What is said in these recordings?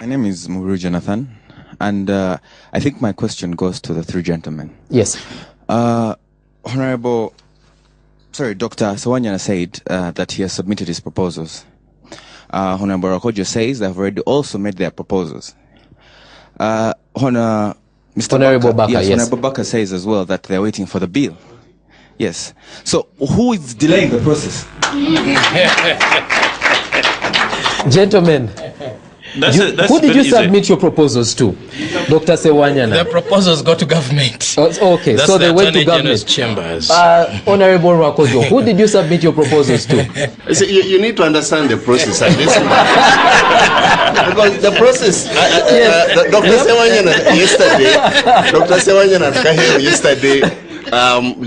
My name is Muru Jonathan, and I think my question goes to the three gentlemen. Yes. Dr. Sewanyana said that he has submitted his proposals. Honorable Rakojo says they have already also made their proposals. Honorable Baka, yes, Honorable Baka says as well that they're waiting for the bill. Yes. So who is delaying the process? Gentlemen, who did you submit your proposals to? Dr. Sewanyana. The proposals go to government. Oh, okay, so they went to government. Chambers. Honorable Rakojo, who did you submit your proposals to? So you need to understand the process. Because the process, Dr. Sewanyana and Kahir yesterday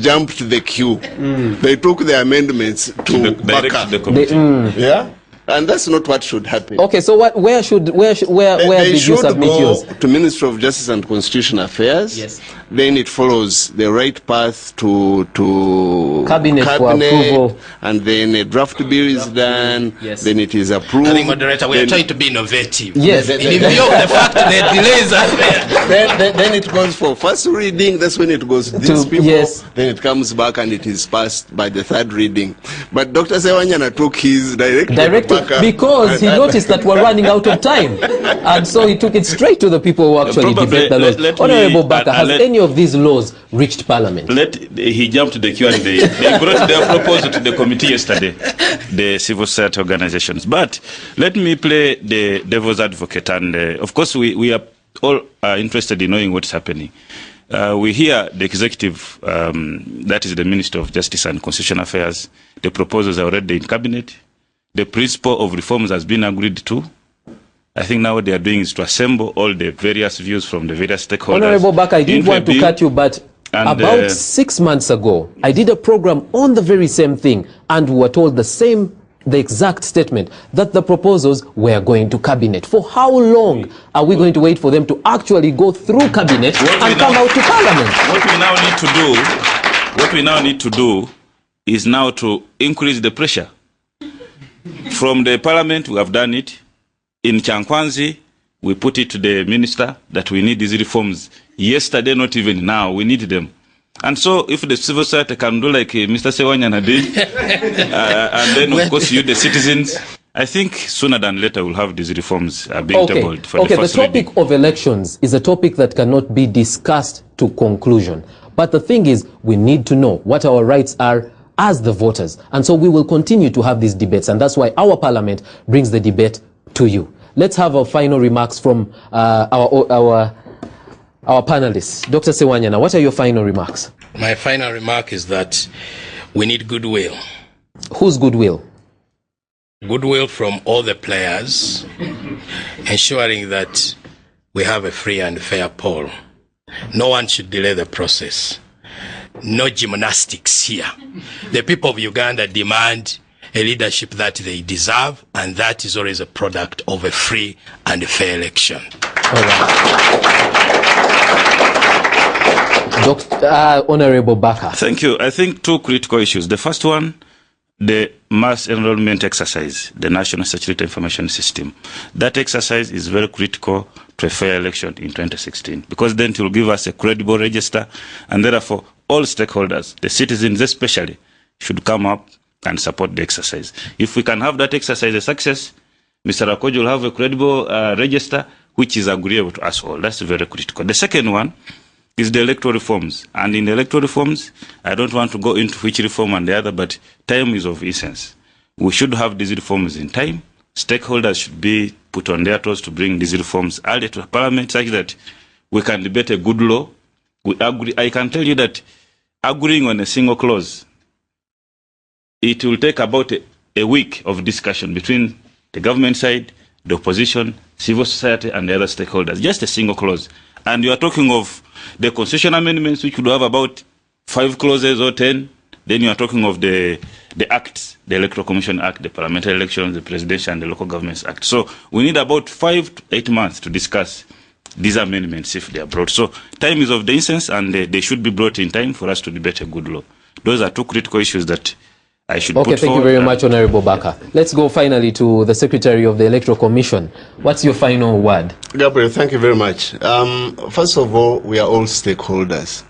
jumped the queue. They took the amendments to direct the committee. Yeah? And that's not what should happen. Okay, so where did you submit yours? To Ministry of Justice and Constitutional Affairs. Yes. Then it follows the right path to cabinet for approval, and then a draft bill is done. Yes. Then it is approved. I think, moderator, we are trying to be innovative. Yes. In view of the fact that the delays are there. Then it goes for first reading. That's when it goes to these people. Yes. Then it comes back and it is passed by the third reading. But Dr. Sewanyana took his directive because he noticed that we're running out of time, and so he took it straight to the people who actually debate the laws. Honorable Baka, has any of these laws reached Parliament? He jumped to the queue and they brought their proposal to the committee yesterday, the civil society organizations. But let me play the devil's advocate, and of course we are all interested in knowing what's happening. We hear the executive, that is the Minister of Justice and Constitutional Affairs, the proposals are already in cabinet. The principle of reforms has been agreed to. I think now what they are doing is to assemble all the various views from the various stakeholders. Honorable Baka, I didn't want to cut you, but about 6 months ago, I did a program on the very same thing, and we were told the exact statement, that the proposals were going to cabinet. For how long are we going to wait for them to actually go through cabinet and come out to Parliament? What we now need to do is now to increase the pressure. From the Parliament, we have done it. In Chankwanzi, we put it to the minister that we need these reforms. Yesterday, not even now, we need them. And so, if the civil society can do like Mr. Sewanyana did, and then, of course, you, the citizens, I think sooner than later we'll have these reforms being tabled for the first reading. The topic of elections is a topic that cannot be discussed to conclusion. But the thing is, we need to know what our rights are as the voters. And so we will continue to have these debates. And that's why our Parliament brings the debate to you. Let's have our final remarks from our panelists. Dr. Sewanyana, what are your final remarks? My final remark is that we need goodwill. Whose goodwill? Goodwill from all the players, ensuring that we have a free and fair poll. No one should delay the process. No gymnastics here. The people of Uganda demand a leadership that they deserve, and that is always a product of a free and fair election. All right. Honorable Baka. Thank you. I think two critical issues. The first one, the mass enrollment exercise, the National Security Information System. That exercise is very critical to a fair election in 2016, because then it will give us a credible register, and therefore all stakeholders, the citizens especially, should come up and support the exercise. If we can have that exercise a success, Mr. Rakojo will have a credible register which is agreeable to us all. That's very critical. The second one is the electoral reforms. And in the electoral reforms, I don't want to go into which reform and the other, but time is of essence. We should have these reforms in time. Stakeholders should be put on their toes to bring these reforms early to Parliament, such that we can debate a good law. We agree. I can tell you that agreeing on a single clause, it will take about a week of discussion between the government side, the opposition, civil society, and the other stakeholders. Just a single clause. And you are talking of the constitutional amendments, which would have about 5 clauses or 10. Then you are talking of the acts, the Electoral Commission Act, the Parliamentary Elections, the Presidential and the Local Governments Act. So we need about 5 to 8 months to discuss these amendments if they are brought. So time is of the essence, and they should be brought in time for us to debate a good law. Those are two critical issues that I should Okay, put thank you very much, Honorable Baka. Let's go finally to the Secretary of the Electoral Commission. What's your final word? Gabriel, thank you very much. First of all, we are all stakeholders,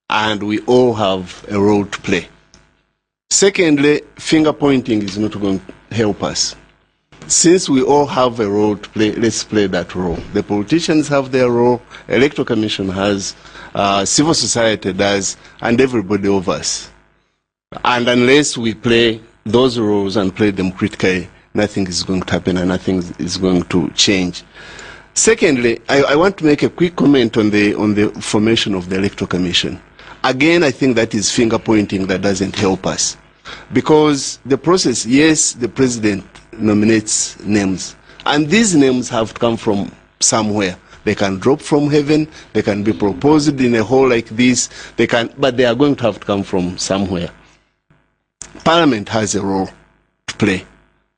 and we all have a role to play. Secondly, finger pointing is not going to help us. Since we all have a role to play, let's play that role. The politicians have their role, Electoral Commission has, civil society does, and everybody of us. And unless we play those roles and play them critically, nothing is going to happen and nothing is going to change. Secondly, I want to make a quick comment on the formation of the Electoral Commission. Again, I think that is finger pointing that doesn't help us. Because the process, yes, the president nominates names, and these names have to come from somewhere. They can drop from heaven, they can be proposed in a hall like this, but they are going to have to come from somewhere. Parliament has a role to play,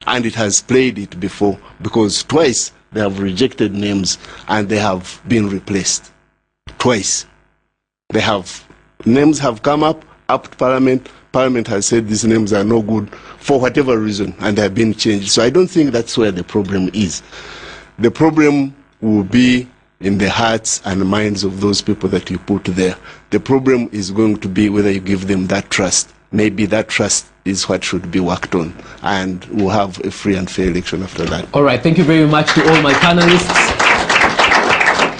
and it has played it before, because twice they have rejected names and they have been replaced. Twice. Names have come up to Parliament. Parliament has said these names are no good for whatever reason, and they have been changed. So I don't think that's where the problem is. The problem will be in the hearts and minds of those people that you put there. The problem is going to be whether you give them that trust. Maybe that trust is what should be worked on, and we'll have a free and fair election after that. All right, thank you very much to all my panelists.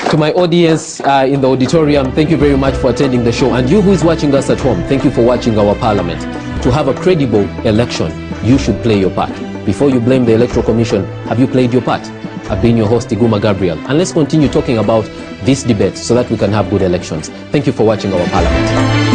To my audience in the auditorium, thank you very much for attending the show. And you who is watching us at home, thank you for watching our parliament. To have a credible election, you should play your part. Before you blame the Electoral Commission, have you played your part? I've been your host, Iguma Gabriel. And let's continue talking about this debate so that we can have good elections. Thank you for watching our parliament.